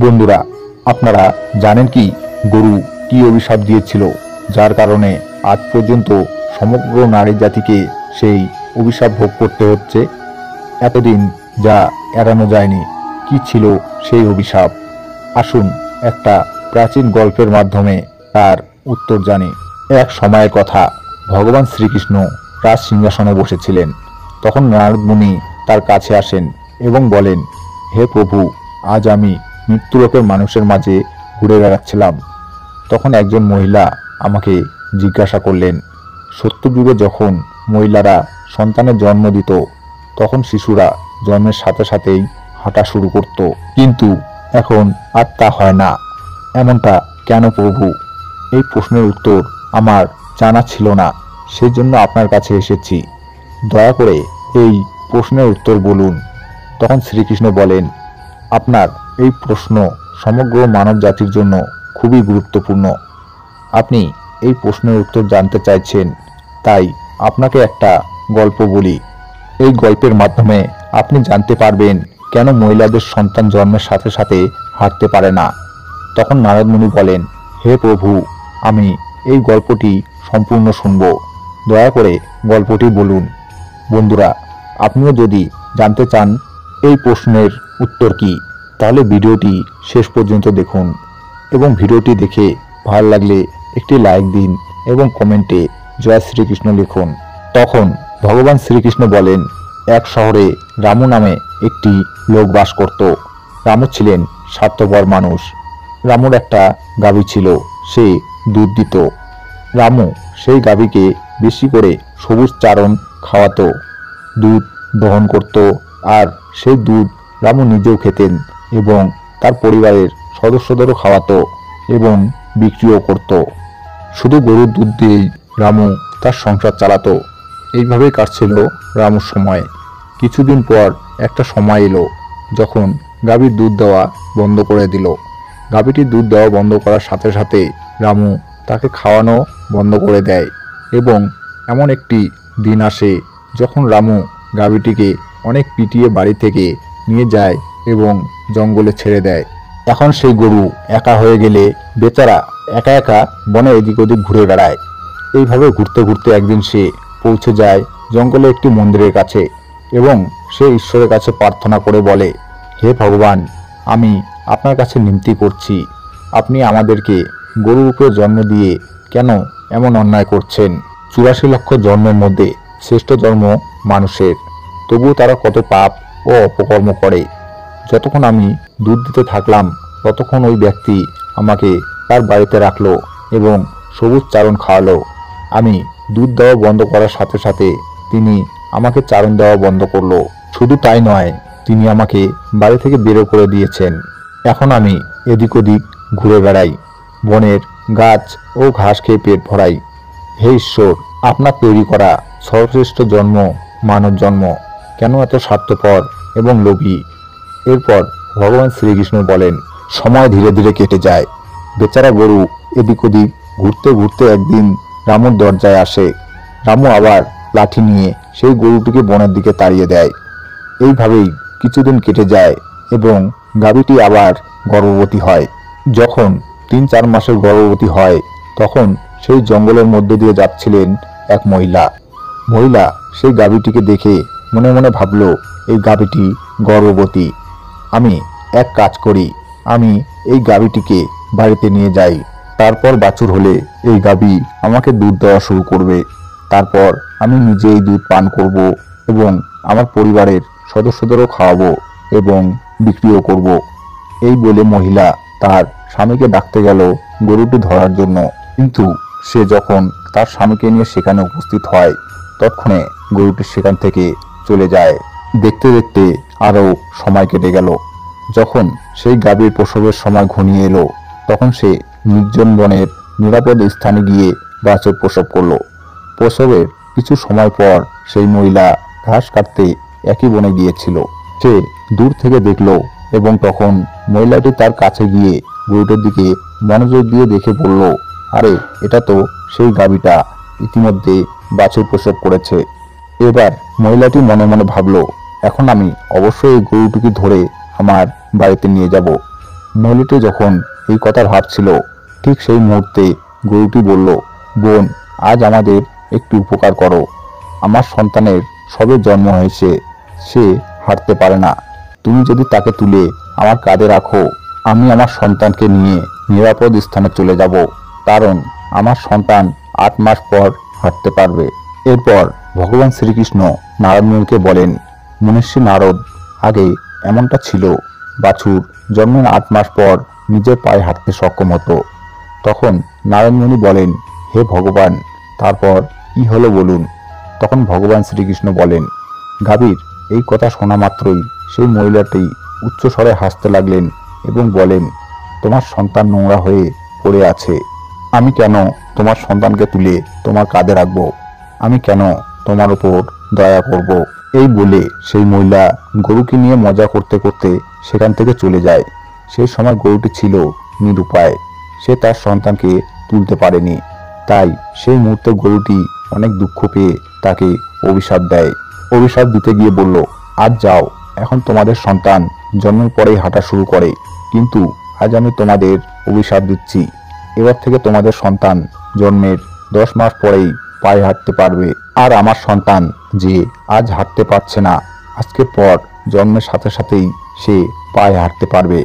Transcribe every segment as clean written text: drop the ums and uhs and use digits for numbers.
বন্ধুরা, আপনারা জানেন কি গরু কি অভিশাপ দিয়েছিল, যার কারণে আজ পর্যন্ত সমগ্র নারী জাতিকে সেই অভিশাপ ভোগ করতে হচ্ছে? এতদিন যা এড়ানো যায়নি, কি ছিল সেই অভিশাপ? আসুন একটা প্রাচীন গল্পের মাধ্যমে তার উত্তর জানি। এক সময়ের কথা, ভগবান শ্রীকৃষ্ণ রাজ সিংহাসনে বসেছিলেন। তখন নারদ মুনি তার কাছে আসেন এবং বলেন, হে প্রভু, আজ আমি মৃত্যুলোকের মানুষের মাঝে ঘুরে বেড়াচ্ছিলাম। তখন একজন মহিলা আমাকে জিজ্ঞাসা করলেন, সত্যযুগে যখন মহিলারা সন্তানের জন্ম দিত, তখন শিশুরা জন্মের সাথে সাথেই হাঁটা শুরু করত, কিন্তু এখন আর তা হয় না। এমনটা কেন প্রভু? এই প্রশ্নের উত্তর আমার জানা ছিল না, সেই জন্য আপনার কাছে এসেছি। দয়া করে এই প্রশ্নের উত্তর বলুন। তখন শ্রীকৃষ্ণ বলেন, আপনার এই প্রশ্ন সমগ্র মানব জাতির জন্য খুবই গুরুত্বপূর্ণ। আপনি এই প্রশ্নের উত্তর জানতে চাইছেন, তাই আপনাকে একটা গল্প বলি। এই গল্পের মাধ্যমে আপনি জানতে পারবেন কেন মহিলাদের সন্তান জন্মের সাথে সাথে হাঁটতে পারে না। তখন নারদ মুনি বলেন, হে প্রভু, আমি এই গল্পটি সম্পূর্ণ শুনব, দয়া করে গল্পটি বলুন। বন্ধুরা, আপনিও যদি জানতে চান এই প্রশ্নের উত্তর কি, তাহলে ভিডিওটি শেষ পর্যন্ত দেখুন এবং ভিডিওটি দেখে ভালো লাগলে একটি লাইক দিন এবং কমেন্টে জয় শ্রীকৃষ্ণ লিখুন। তখন ভগবান শ্রীকৃষ্ণ বলেন, এক শহরে রামু নামে একটি লোক বাস করত। রামু ছিলেন স্বার্থপর মানুষ। রামুর একটা গাভী ছিল, সে দুধ দিত। রামু সেই গাভীকে বেশি করে সবুজ চারণ খাওয়াতো, দুধ দহন করত, আর সেই দুধ রামু নিজেও খেতেন এবং তার পরিবারের সদস্যদেরও খাওয়াতো এবং বিক্রিও করত। শুধু গরুর দুধ দিয়েই রামু তার সংসার চালাতো। এইভাবেই কাটছিল রামুর সময়। কিছুদিন পর একটা সময় এলো যখন গাভীর দুধ দেওয়া বন্ধ করে দিল। গাভীটির দুধ দেওয়া বন্ধ করার সাথে সাথে রামু তাকে খাওয়ানো বন্ধ করে দেয় এবং এমন একটি দিন আসে যখন রামু গাভীটিকে অনেক পিটিয়ে বাড়ি থেকে নিয়ে যায় এবং জঙ্গলে ছেড়ে দেয়। এখন সেই গরু একা হয়ে গেলে বেচারা একা একা বনে এদিক ওদিক ঘুরে বেড়ায়। এইভাবে ঘুরতে ঘুরতে একদিন সে পৌঁছে যায় জঙ্গলে একটি মন্দিরের কাছে এবং সে ঈশ্বরের কাছে প্রার্থনা করে বলে, হে ভগবান, আমি আপনার কাছে মিনতি করছি, আপনি আমাদেরকে গরুরূপে জন্ম দিয়ে কেন এমন অন্যায় করছেন? 84 লক্ষ জন্মের মধ্যে শ্রেষ্ঠ জন্ম মানুষের, তবুও তারা কত পাপ ও অপকর্ম করে। যতক্ষণ আমি দুধ দিতে থাকলাম ততক্ষণ ওই ব্যক্তি আমাকে তার বাড়িতে রাখলো এবং সবুজ চারণ খাওয়ালো। আমি দুধ দেওয়া বন্ধ করার সাথে সাথে তিনি আমাকে চারণ দেওয়া বন্ধ করলো। শুধু তাই নয়, তিনি আমাকে বাড়ি থেকে বেরো করে দিয়েছেন। এখন আমি এদিক ওদিক ঘুরে বেড়াই, বনের গাছ ও ঘাস খেয়ে পেট ভরাই। হে ঈশ্বর, আপনার তৈরি করা সর্বশ্রেষ্ঠ জন্ম মানব জন্ম কেন এত স্বার্থপর এবং লোভী? এরপর ভগবান শ্রীকৃষ্ণ বলেন, সময় ধীরে ধীরে কেটে যায়। বেচারা গরু এদিক ওদিক ঘুরতে ঘুরতে একদিন রামুর দরজায় আসে। রামু আবার লাঠি নিয়ে সেই গরুটিকে বনের দিকে তাড়িয়ে দেয়। এইভাবেই কিছুদিন কেটে যায় এবং গাভীটি আবার গর্ভবতী হয়। যখন 3-4 মাসের গর্ভবতী হয়, তখন সেই জঙ্গলের মধ্যে দিয়ে যাচ্ছিলেন এক মহিলা। মহিলা সেই গাভীটিকে দেখে মনে মনে ভাবল, এই গাভীটি গর্ভবতী। আমি এক কাজ করি, আমি এই গাভীটিকে বাড়িতে নিয়ে যাই। তারপর বাছুর হলে এই গাভী আমাকে দুধ দেওয়া শুরু করবে। তারপর আমি নিজে এই দুধ পান করব এবং আমার পরিবারের সদস্যদেরও খাওয়াবো এবং বিক্রিও করব। এই বলে মহিলা তার স্বামীকে ডাকতে গেল গরুটি ধরার জন্য, কিন্তু সে যখন তার স্বামীকে নিয়ে সেখানে উপস্থিত হয়, তৎক্ষণে গরুটি সেখান থেকে চলে যায়। দেখতে দেখতে আরও সময় কেটে গেল। যখন সেই গাভীর প্রসবের সময় ঘনিয়ে এলো, তখন সে নির্জন বনের নিরাপদ স্থানে গিয়ে বাছুর প্রসব করলো। প্রসবের কিছু সময় পর সেই মহিলা ঘাস কাটতে একই বনে গিয়েছিল। সে দূর থেকে দেখল এবং তখন মহিলাটি তার কাছে গিয়ে গরুটির দিকে মনোযোগ দিয়ে দেখে বলল, আরে, এটা তো সেই গাভীটা, ইতিমধ্যে বাছুর প্রসব করেছে। এবার মহিলাটি মনে মনে ভাবল, এখন আমি অবশ্যই এই গরুটিকে ধরে আমার বাড়িতে নিয়ে যাব। মহিলাটি যখন এই কথা ভাবছিল, ঠিক সেই মুহূর্তে গরুটি বলল, বোন, আজ আমাদের একটু উপকার করো। আমার সন্তানের সবে জন্ম হয়েছে, সে হাঁটতে পারে না। তুমি যদি তাকে তুলে আমার কাঁধে রাখো, আমি আমার সন্তানকে নিয়ে নিরাপদ স্থানে চলে যাব, কারণ আমার সন্তান 8 মাস পর হাঁটতে পারবে। এরপর ভগবান শ্রীকৃষ্ণ নারদ-মুনিকে বলেন, মনীষী নারদ, আগে এমনটা ছিল, বাছুর জন্মের 8 মাস পর নিজের পায়ে হাঁটতে সক্ষম হতো। তখন নারদ-মুনি বলেন, হে ভগবান, তারপর কি হলো বলুন। তখন ভগবান শ্রীকৃষ্ণ বলেন, গাভীর এই কথা শোনা মাত্রই সেই মহিলাটি উচ্চস্বরে হাসতে লাগলেন এবং বলেন, তোমার সন্তান নোংরা হয়ে পড়ে আছে। আমি কেন তোমার সন্তানকে তুলে তোমার কাঁধে রাখবো? আমি কেন তোমার উপর দয়া করব? এই বলে সেই মহিলা গরুকে নিয়ে মজা করতে করতে সেখান থেকে চলে যায়। সেই সময় গরুটি ছিল নিরুপায়, সে তার সন্তানকে তুলতে পারেনি। তাই সেই মুহূর্তে গরুটি অনেক দুঃখ পেয়ে তাকে অভিশাপ দেয়। অভিশাপ দিতে গিয়ে বলল, আজ যাও, এখন তোমাদের সন্তান জন্মের পরেই হাঁটা শুরু করে, কিন্তু আজ আমি তোমাদের অভিশাপ দিচ্ছি, এবার থেকে তোমাদের সন্তান জন্মের 10 মাস পরেই পায়ে হাঁটতে পারবে। আর আমার সন্তান যে আজ হাঁটতে পারছে না, আজকের পর জন্মের সাথে সাথেই সে পায়ে হাঁটতে পারবে।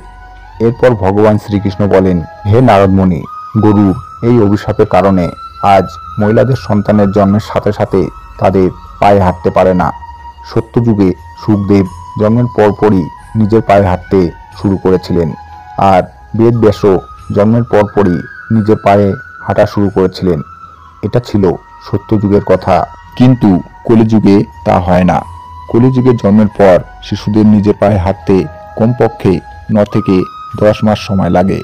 এরপর ভগবান শ্রীকৃষ্ণ বলেন, হে নারদমুনি, গরুর এই অভিশাপের কারণে আজ মহিলাদের সন্তানের জন্মের সাথে সাথে তাদের পায়ে হাঁটতে পারে না। সত্যযুগে সুখদেব জন্মের পরপরই নিজের পায়ে হাঁটতে শুরু করেছিলেন, আর বেদব্যাসও জন্মের পরপরই নিজের পায়ে হাঁটা শুরু করেছিলেন। এটা ছিল সত্যযুগের কথা, কিন্তু কলিযুগে তা হয় না। কলিযুগে জন্মের পর শিশুদের নিজের পায়ে হাঁটতে কমপক্ষে 9 থেকে 10 মাস সময় লাগে।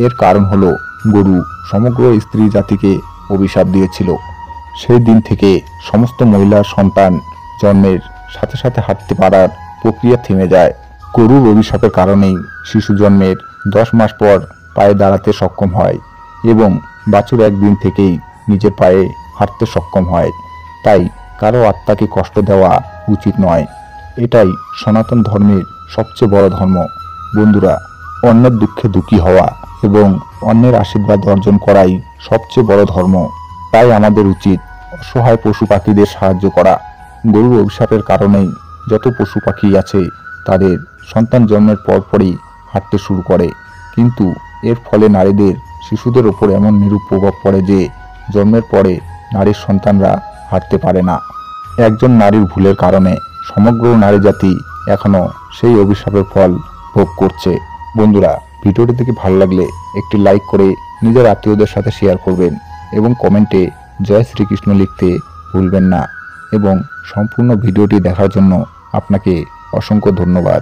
এর কারণ হলো গরু সমগ্র স্ত্রী জাতিকে অভিশাপ দিয়েছিল। সেই দিন থেকে সমস্ত মহিলার সন্তান জন্মের সাথে সাথে হাঁটতে পারার প্রক্রিয়া থেমে যায়। গরুর অভিশাপের কারণেই শিশু জন্মের 10 মাস পর পায়ে দাঁড়াতে সক্ষম হয় এবং বাছুর একদিন থেকেই নিজের পায়ে হাঁটতে সক্ষম হয়। তাই কারো আত্মাকে কষ্ট দেওয়া উচিত নয়। এটাই সনাতন ধর্মের সবচেয়ে বড় ধর্ম। বন্ধুরা, অন্যের দুঃখে দুঃখী হওয়া এবং অন্যের আশীর্বাদ অর্জন করাই সবচেয়ে বড় ধর্ম। তাই আমাদের উচিত অসহায় পশু পাখিদের সাহায্য করা। গরুর অভিশাপের কারণেই যত পশু পাখি আছে তাদের সন্তান জন্মের পরপরই হাঁটতে শুরু করে, কিন্তু এর ফলে নারীদের শিশুদের ওপর এমন নিরূপ প্রভাব পড়ে যে জন্মের পরে নারীর সন্তানরা হাঁটতে পারে না। একজন নারীর ভুলের কারণে সমগ্র নারী জাতি এখনো সেই অভিশাপের ফল ভোগ করছে। বন্ধুরা, ভিডিওটি থেকে ভালো লাগলে একটি লাইক করে নিজের আত্মীয়দের সাথে শেয়ার করবেন এবং কমেন্টে জয় শ্রীকৃষ্ণ লিখতে ভুলবেন না। এবং সম্পূর্ণ ভিডিওটি দেখার জন্য আপনাকে অসংখ্য ধন্যবাদ।